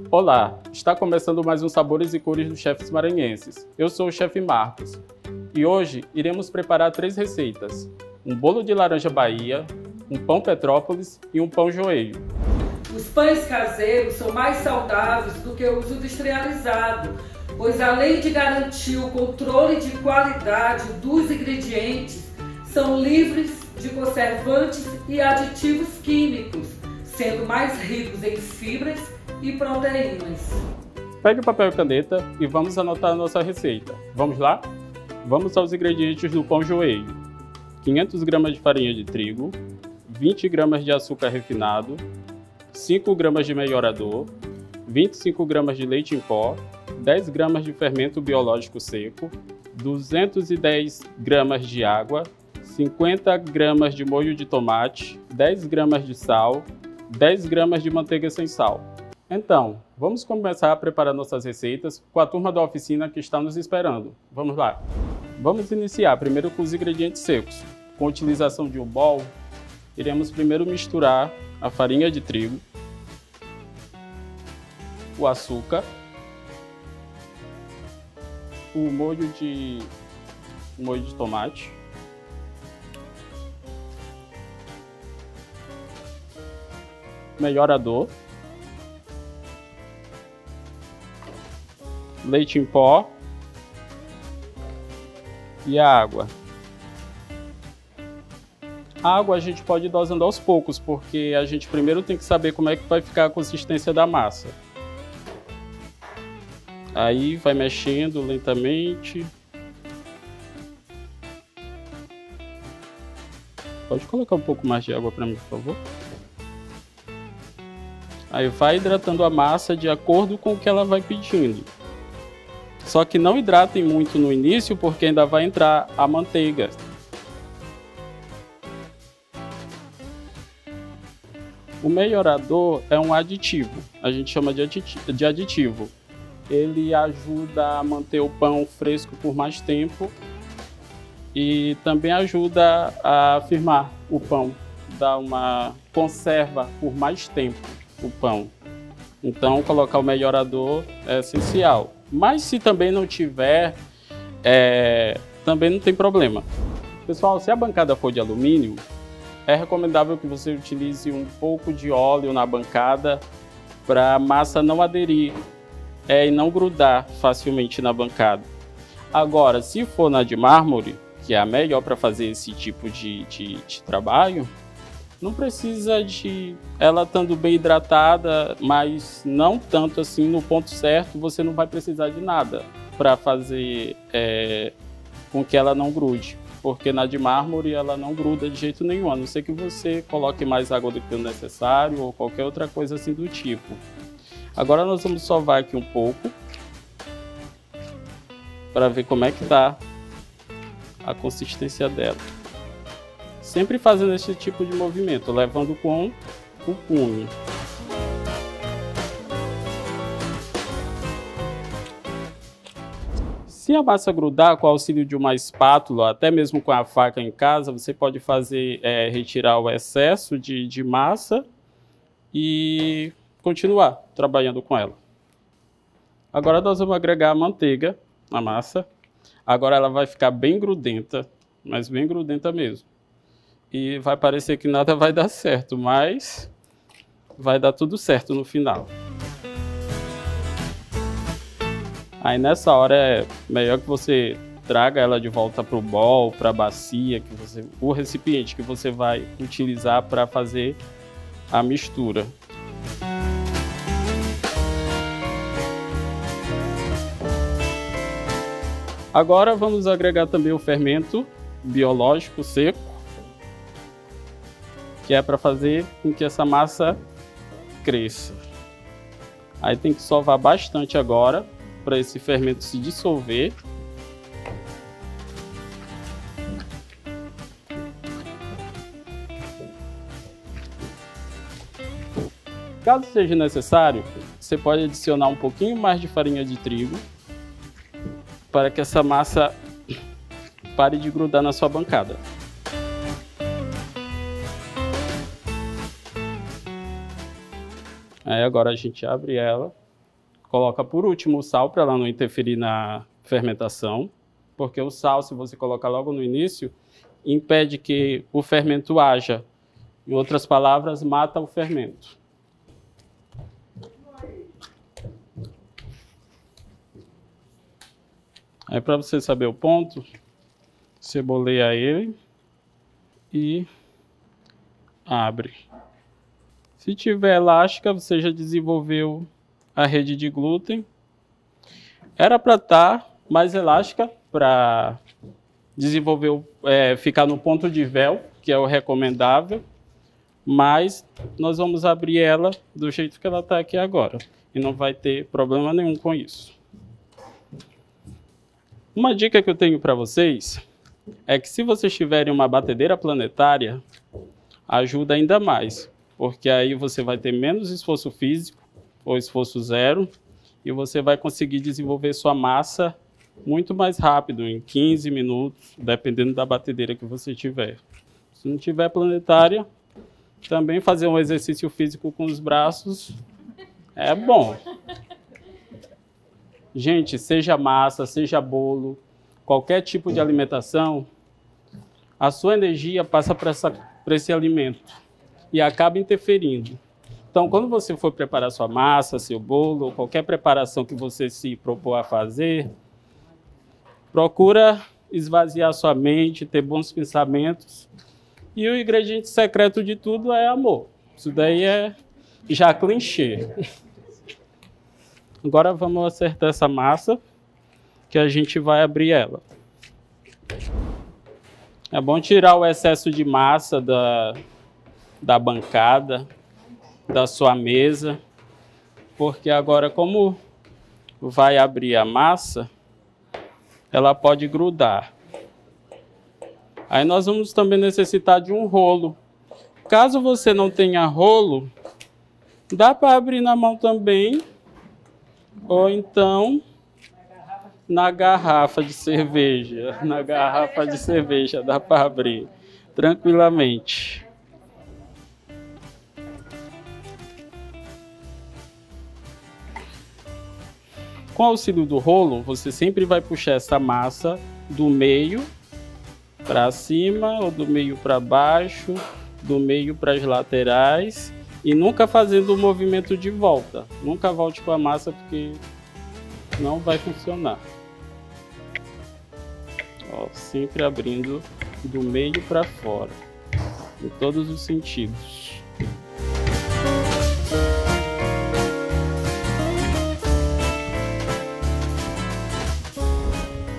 Olá, está começando mais um Sabores e Cores dos Chefes Maranhenses. Eu sou o chefe Marcos e hoje iremos preparar 3 receitas: um bolo de laranja Bahia, um pão Petrópolis e um pão joelho. Os pães caseiros são mais saudáveis do que os industrializados, pois além de garantir o controle de qualidade dos ingredientes, são livres de conservantes e aditivos químicos, sendo mais ricos em fibras e proteínas. Pegue papel e caneta e vamos anotar a nossa receita. Vamos lá? Vamos aos ingredientes do pão joelho: 500 gramas de farinha de trigo, 20 gramas de açúcar refinado, 5 gramas de melhorador, 25 gramas de leite em pó, 10 gramas de fermento biológico seco, 210 gramas de água, 50 gramas de molho de tomate, 10 gramas de sal, 10 gramas de manteiga sem sal. Então, vamos começar a preparar nossas receitas com a turma da oficina que está nos esperando. Vamos lá! Vamos iniciar primeiro com os ingredientes secos. Com a utilização de um bowl, iremos primeiro misturar a farinha de trigo, o açúcar, o molho de tomate, melhorador, leite em pó e a água. A água a gente pode ir dosando aos poucos, porque a gente primeiro tem que saber como é que vai ficar a consistência da massa. Aí vai mexendo lentamente. Pode colocar um pouco mais de água para mim, por favor? Aí vai hidratando a massa de acordo com o que ela vai pedindo. Só que não hidratem muito no início, porque ainda vai entrar a manteiga. O melhorador é um aditivo, a gente chama de aditivo. Ele ajuda a manter o pão fresco por mais tempo e também ajuda a firmar o pão, dá uma conserva por mais tempo o pão. Então, colocar o melhorador é essencial. Mas se também não tiver, também não tem problema. Pessoal, se a bancada for de alumínio, é recomendável que você utilize um pouco de óleo na bancada para a massa não aderir e não grudar facilmente na bancada. Agora, se for na de mármore, que é a melhor para fazer esse tipo de trabalho, não precisa de ela estando bem hidratada, mas não tanto assim no ponto certo, você não vai precisar de nada para fazer com que ela não grude. Porque na de mármore ela não gruda de jeito nenhum, a não ser que você coloque mais água do que o necessário ou qualquer outra coisa assim do tipo. Agora nós vamos sovar aqui um pouco para ver como é que está a consistência dela. Sempre fazendo esse tipo de movimento, levando com o punho. Se a massa grudar, com o auxílio de uma espátula, até mesmo com a faca em casa, você pode fazer retirar o excesso de massa e continuar trabalhando com ela. Agora nós vamos agregar a manteiga na massa. Agora ela vai ficar bem grudenta, mas bem grudenta mesmo. E vai parecer que nada vai dar certo, mas vai dar tudo certo no final. Aí nessa hora é melhor que você traga ela de volta para o bowl, para a bacia, o recipiente que você vai utilizar para fazer a mistura. Agora vamos agregar também o fermento biológico seco, que é para fazer com que essa massa cresça. Aí tem que sovar bastante agora, para esse fermento se dissolver. Caso seja necessário, você pode adicionar um pouquinho mais de farinha de trigo para que essa massa pare de grudar na sua bancada. Aí agora a gente abre ela, coloca por último o sal para ela não interferir na fermentação, porque o sal, se você colocar logo no início, impede que o fermento haja. Em outras palavras, mata o fermento. Aí para você saber o ponto, você boleia ele e abre. Se tiver elástica, você já desenvolveu a rede de glúten. Era para estar mais elástica, para desenvolver, ficar no ponto de véu, que é o recomendável. Mas nós vamos abrir ela do jeito que ela está aqui agora. E não vai ter problema nenhum com isso. Uma dica que eu tenho para vocês é que se vocês tiverem uma batedeira planetária, ajuda ainda mais. Porque aí você vai ter menos esforço físico, ou esforço zero, e você vai conseguir desenvolver sua massa muito mais rápido, em 15 minutos, dependendo da batedeira que você tiver. Se não tiver planetária, também fazer um exercício físico com os braços é bom. Gente, seja massa, seja bolo, qualquer tipo de alimentação, a sua energia passa para esse alimento e acaba interferindo. Então, quando você for preparar sua massa, seu bolo, ou qualquer preparação que você se propor a fazer, procura esvaziar sua mente, ter bons pensamentos. E o ingrediente secreto de tudo é amor. Isso daí é já clichê. Agora vamos acertar essa massa, que a gente vai abrir ela. É bom tirar o excesso de massa da bancada, da sua mesa, porque agora, como vai abrir a massa, ela pode grudar. Aí nós vamos também necessitar de um rolo. Caso você não tenha rolo, dá para abrir na mão também, ou então na garrafa de cerveja. Na garrafa de cerveja dá para abrir tranquilamente. Com o auxílio do rolo, você sempre vai puxar essa massa do meio para cima ou do meio para baixo, do meio para as laterais e nunca fazendo o movimento de volta. Nunca volte com a massa porque não vai funcionar. Ó, sempre abrindo do meio para fora, em todos os sentidos.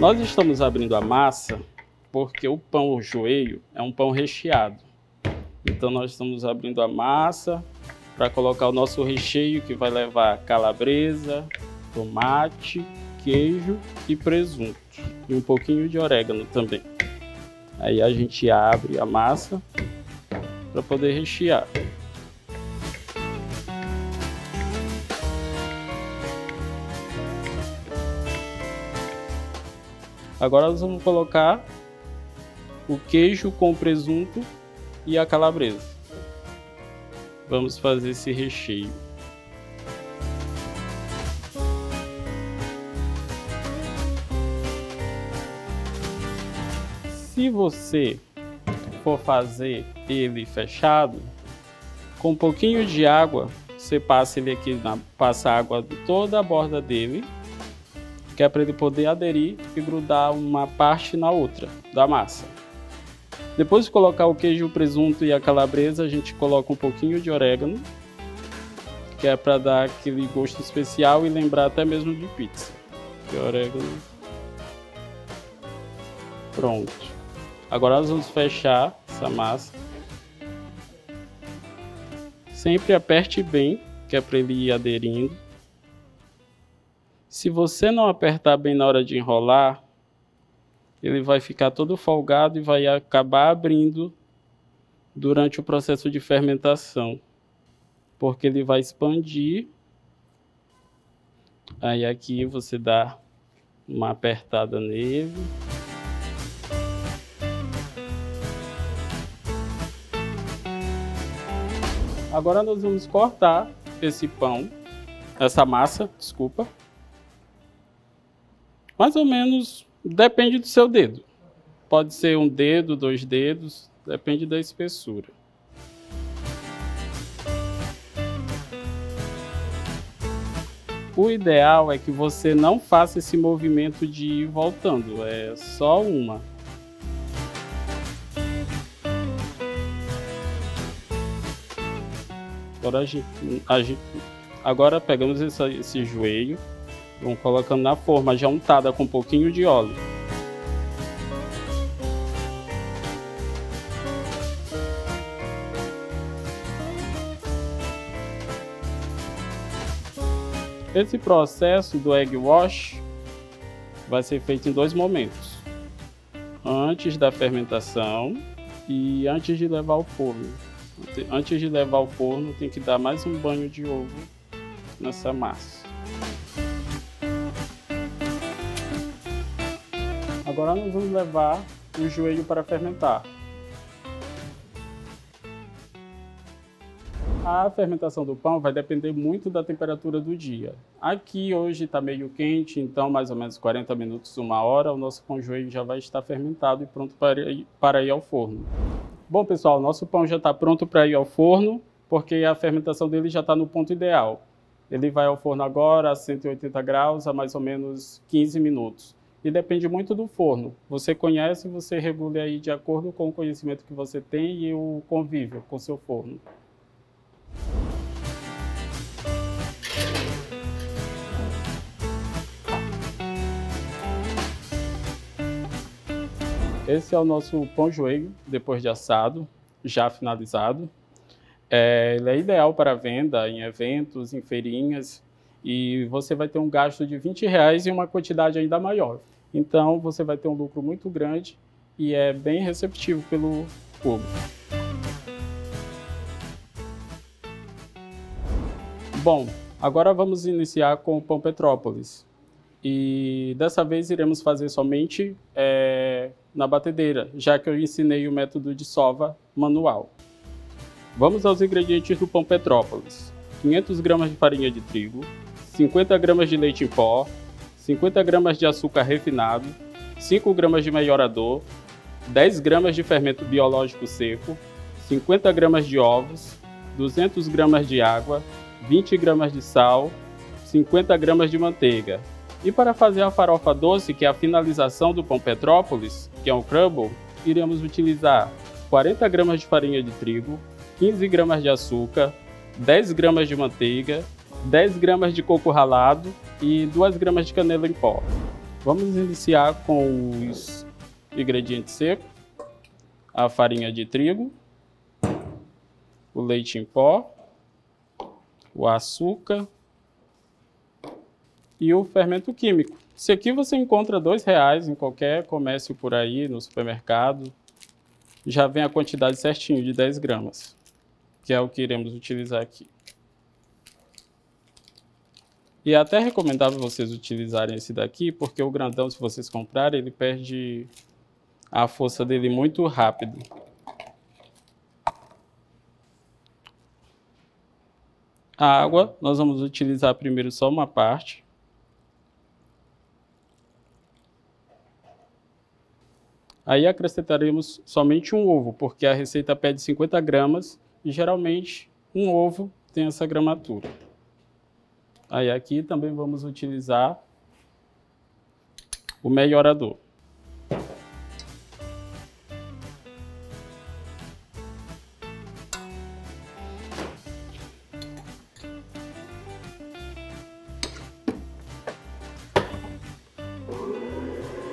Nós estamos abrindo a massa porque o pão joelho é um pão recheado. Então nós estamos abrindo a massa para colocar o nosso recheio, que vai levar calabresa, tomate, queijo e presunto. E um pouquinho de orégano também. Aí a gente abre a massa para poder rechear. Agora nós vamos colocar o queijo com o presunto e a calabresa. Vamos fazer esse recheio. Se você for fazer ele fechado, com um pouquinho de água, você passa ele aqui, passa água de toda a borda dele, que é para ele poder aderir e grudar uma parte na outra da massa. Depois de colocar o queijo, o presunto e a calabresa, a gente coloca um pouquinho de orégano, que é para dar aquele gosto especial e lembrar até mesmo de pizza. Que orégano. Pronto. Agora nós vamos fechar essa massa. Sempre aperte bem, que é para ele ir aderindo. Se você não apertar bem na hora de enrolar, ele vai ficar todo folgado e vai acabar abrindo durante o processo de fermentação, porque ele vai expandir. Aí aqui você dá uma apertada nele. Agora nós vamos cortar essa massa, desculpa. Mais ou menos, depende do seu dedo. Pode ser um dedo, 2 dedos, depende da espessura. O ideal é que você não faça esse movimento de ir voltando, é só uma. Agora pegamos esse joelho, vamos colocando na forma já untada com um pouquinho de óleo. Esse processo do egg wash vai ser feito em 2 momentos: antes da fermentação e antes de levar ao forno. Antes de levar ao forno, tem que dar mais um banho de ovo nessa massa. Agora nós vamos levar o joelho para fermentar. A fermentação do pão vai depender muito da temperatura do dia. Aqui hoje está meio quente, então mais ou menos 40 minutos, 1 hora, o nosso pão joelho já vai estar fermentado e pronto para ir ao forno. Bom pessoal, nosso pão já está pronto para ir ao forno, porque a fermentação dele já está no ponto ideal. Ele vai ao forno agora a 180 graus, a mais ou menos 15 minutos. E depende muito do forno. Você conhece, você regula aí de acordo com o conhecimento que você tem e o convívio com o seu forno. Esse é o nosso pão joelho, depois de assado, já finalizado. Ele é ideal para venda em eventos, em feirinhas, e você vai ter um gasto de R$20 e uma quantidade ainda maior. Então você vai ter um lucro muito grande e é bem receptivo pelo público. Bom, agora vamos iniciar com o pão Petrópolis. E dessa vez iremos fazer somente na batedeira, já que eu ensinei o método de sova manual. Vamos aos ingredientes do pão Petrópolis: 500 gramas de farinha de trigo, 50 gramas de leite em pó, 50 gramas de açúcar refinado, 5 gramas de melhorador, 10 gramas de fermento biológico seco, 50 gramas de ovos, 200 gramas de água, 20 gramas de sal, 50 gramas de manteiga. E para fazer a farofa doce, que é a finalização do pão Petrópolis, que é um crumble, iremos utilizar 40 gramas de farinha de trigo, 15 gramas de açúcar, 10 gramas de manteiga, 10 gramas de coco ralado e 2 gramas de canela em pó. Vamos iniciar com os ingredientes secos: a farinha de trigo, o leite em pó, o açúcar e o fermento químico. Esse aqui você encontra R$2 em qualquer comércio por aí, no supermercado. Já vem a quantidade certinho de 10 gramas, que é o que iremos utilizar aqui. E é até recomendável vocês utilizarem esse daqui, porque o grandão, se vocês comprarem, ele perde a força dele muito rápido. A água, nós vamos utilizar primeiro só uma parte. Aí acrescentaremos somente um ovo, porque a receita pede 50 gramas e geralmente um ovo tem essa gramatura. Aí aqui também vamos utilizar o melhorador.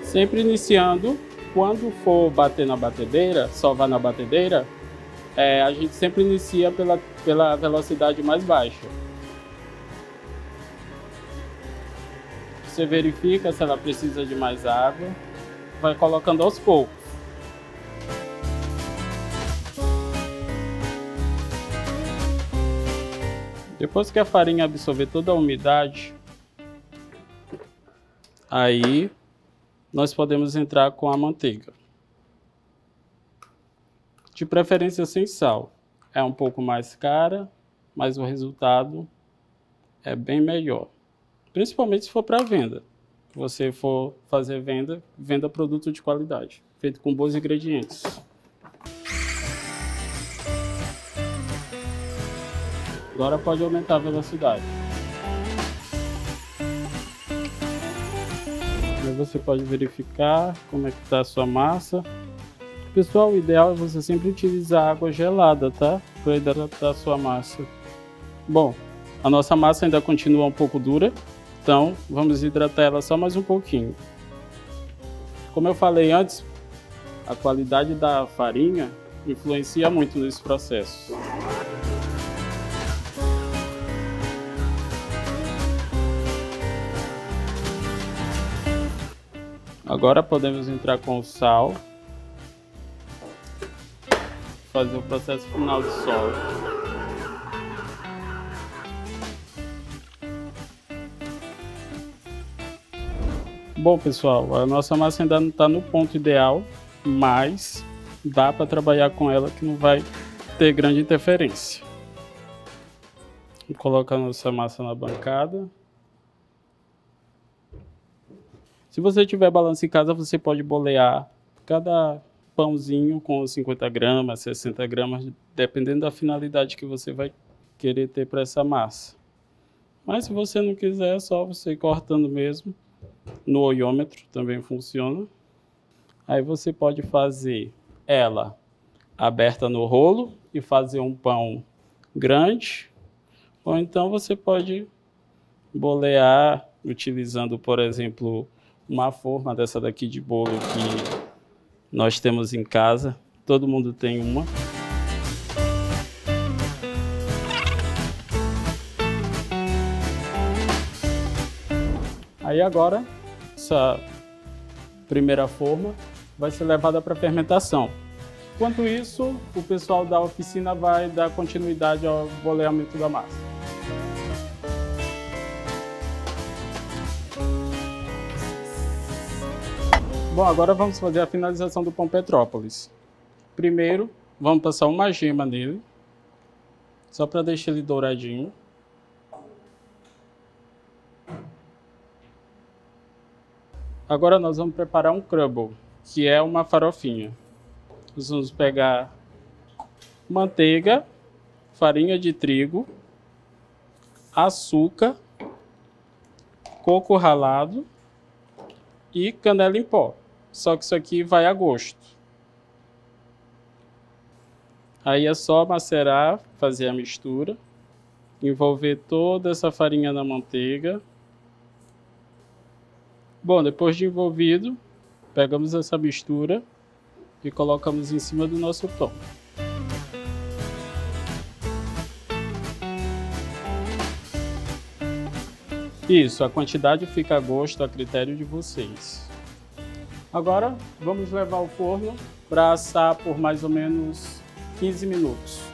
Sempre iniciando. Quando for bater na batedeira, sovar na batedeira, a gente sempre inicia pela velocidade mais baixa. Você verifica se ela precisa de mais água, vai colocando aos poucos. Depois que a farinha absorver toda a umidade, Aí nós podemos entrar com a manteiga. De preferência sem sal. É um pouco mais cara, mas o resultado é bem melhor. Principalmente se for para venda. Se você for fazer venda, venda produto de qualidade, feito com bons ingredientes. Agora pode aumentar a velocidade. Aí você pode verificar como é que está a sua massa. Pessoal, o ideal é você sempre utilizar água gelada, tá? Para hidratar a sua massa. Bom, a nossa massa ainda continua um pouco dura, então vamos hidratar ela só mais um pouquinho. Como eu falei antes, a qualidade da farinha influencia muito nesse processo. Agora podemos entrar com o sal. Fazer o processo final de solo. Bom, pessoal, a nossa massa ainda não está no ponto ideal, mas dá para trabalhar com ela que não vai ter grande interferência. Vou colocar a nossa massa na bancada. Se você tiver balança em casa, você pode bolear cada pãozinho com 50 gramas, 60 gramas, dependendo da finalidade que você vai querer ter para essa massa. Mas se você não quiser, é só você ir cortando mesmo. No olhômetro também funciona. Aí você pode fazer ela aberta no rolo e fazer um pão grande. Ou então você pode bolear utilizando, por exemplo, uma forma dessa daqui de bolo que nós temos em casa, todo mundo tem uma. Aí agora, essa primeira forma vai ser levada para fermentação. Enquanto isso, o pessoal da oficina vai dar continuidade ao boleamento da massa. Bom, agora vamos fazer a finalização do pão Petrópolis. Primeiro, vamos passar uma gema nele, só para deixar ele douradinho. Agora nós vamos preparar um crumble, que é uma farofinha. Nós vamos pegar manteiga, farinha de trigo, açúcar, coco ralado e canela em pó. Só que isso aqui vai a gosto. Aí é só macerar, fazer a mistura, envolver toda essa farinha na manteiga. Bom, depois de envolvido, pegamos essa mistura e colocamos em cima do nosso pão. Isso, a quantidade fica a gosto, a critério de vocês. Agora, vamos levar ao forno para assar por mais ou menos 15 minutos.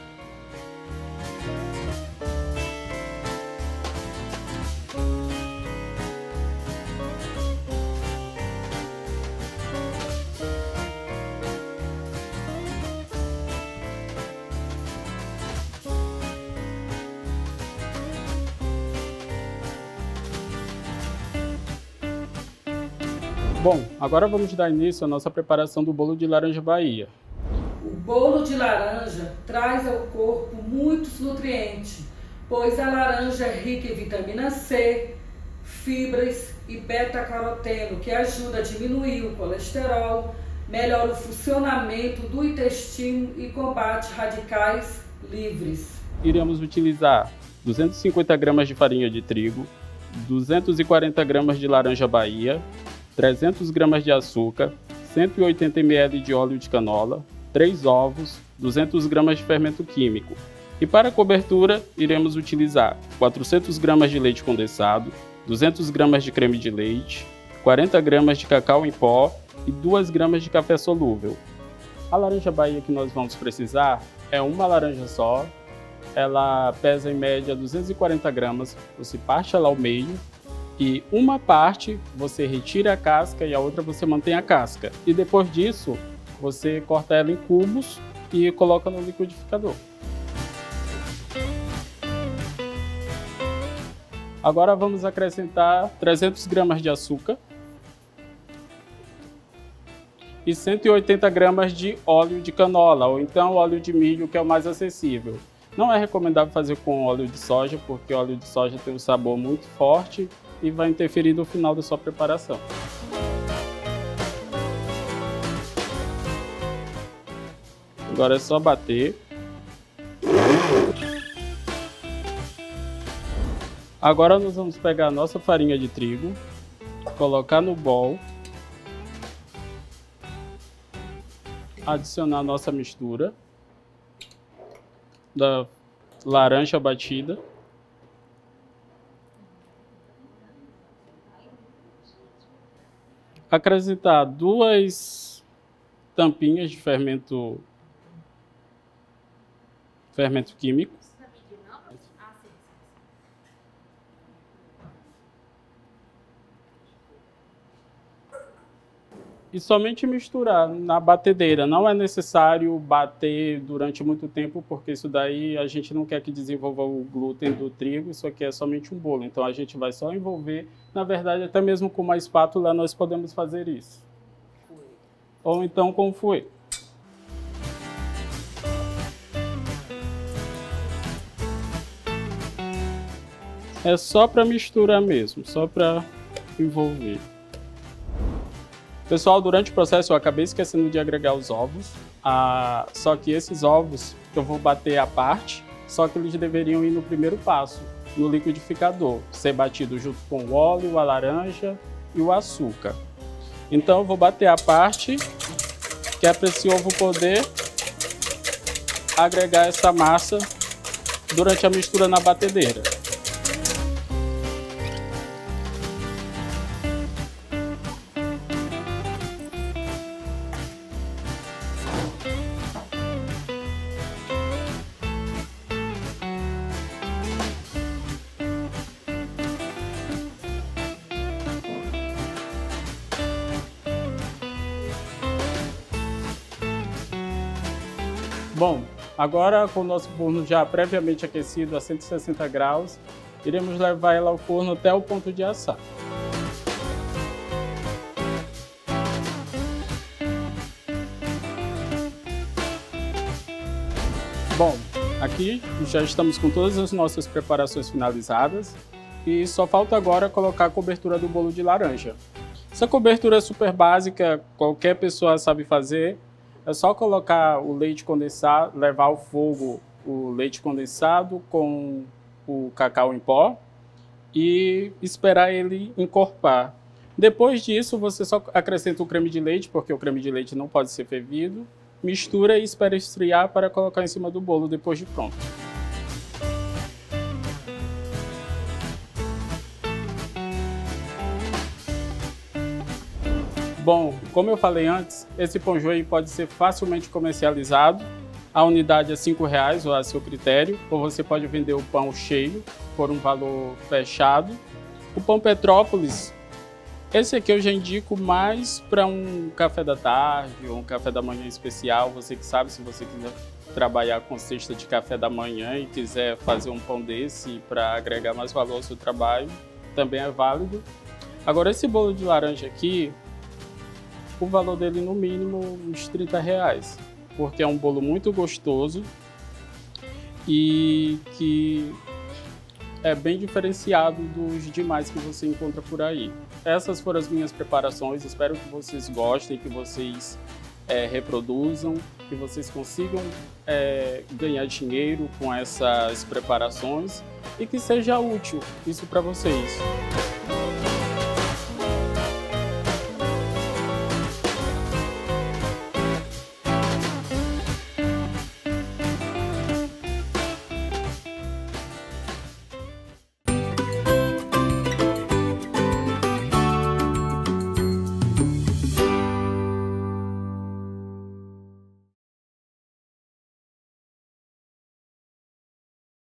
Bom, agora vamos dar início à nossa preparação do bolo de laranja Bahia. O bolo de laranja traz ao corpo muitos nutrientes, pois a laranja é rica em vitamina C, fibras e beta-caroteno, que ajuda a diminuir o colesterol, melhora o funcionamento do intestino e combate radicais livres. Iremos utilizar 250 gramas de farinha de trigo, 240 gramas de laranja Bahia, 300 gramas de açúcar, 180 ml de óleo de canola, 3 ovos, 200 gramas de fermento químico. E para a cobertura, iremos utilizar 400 gramas de leite condensado, 200 gramas de creme de leite, 40 gramas de cacau em pó e 2 gramas de café solúvel. A laranja Bahia que nós vamos precisar é uma laranja só. Ela pesa em média 240 gramas, você parte ela ao meio E uma parte você retira a casca e a outra você mantém a casca. E depois disso, você corta ela em cubos e coloca no liquidificador. Agora vamos acrescentar 300 gramas de açúcar e 180 gramas de óleo de canola, ou então óleo de milho, que é o mais acessível. Não é recomendável fazer com óleo de soja, porque o óleo de soja tem um sabor muito forte e vai interferir no final da sua preparação. Agora é só bater. Agora nós vamos pegar a nossa farinha de trigo, colocar no bowl, adicionar a nossa mistura da laranja batida, acrescentar 2 tampinhas de fermento químico. E somente misturar na batedeira. Não é necessário bater durante muito tempo, porque isso daí a gente não quer que desenvolva o glúten do trigo, isso aqui é somente um bolo. Então a gente vai só envolver. Na verdade, até mesmo com uma espátula nós podemos fazer isso. Ou então com fouet. É só para misturar mesmo, só para envolver. Pessoal, durante o processo eu acabei esquecendo de agregar os ovos, só que esses ovos eu vou bater à parte, só que eles deveriam ir no primeiro passo, no liquidificador, ser batido junto com o óleo, a laranja e o açúcar. Então eu vou bater à parte, que é para esse ovo poder agregar essa massa durante a mistura na batedeira. Bom, agora com o nosso forno já previamente aquecido a 160 graus, iremos levar ela ao forno até o ponto de assar. Bom, aqui já estamos com todas as nossas preparações finalizadas e só falta agora colocar a cobertura do bolo de laranja. Essa cobertura é super básica, qualquer pessoa sabe fazer. É só colocar o leite condensado, levar ao fogo o leite condensado com o cacau em pó e esperar ele encorpar. Depois disso, você só acrescenta o creme de leite, porque o creme de leite não pode ser fervido, mistura e espera esfriar para colocar em cima do bolo depois de pronto. Bom, como eu falei antes, esse pão joie pode ser facilmente comercializado. A unidade é R$5 ou a seu critério, ou você pode vender o pão cheio por um valor fechado. O pão Petrópolis, esse aqui eu já indico mais para um café da tarde ou um café da manhã especial. Você que sabe, se você quiser trabalhar com cesta de café da manhã e quiser fazer um pão desse para agregar mais valor ao seu trabalho, também é válido. Agora, esse bolo de laranja aqui, o valor dele no mínimo uns R$30, porque é um bolo muito gostoso e que é bem diferenciado dos demais que você encontra por aí. Essas foram as minhas preparações, espero que vocês gostem, que vocês reproduzam, que vocês consigam ganhar dinheiro com essas preparações e que seja útil isso para vocês.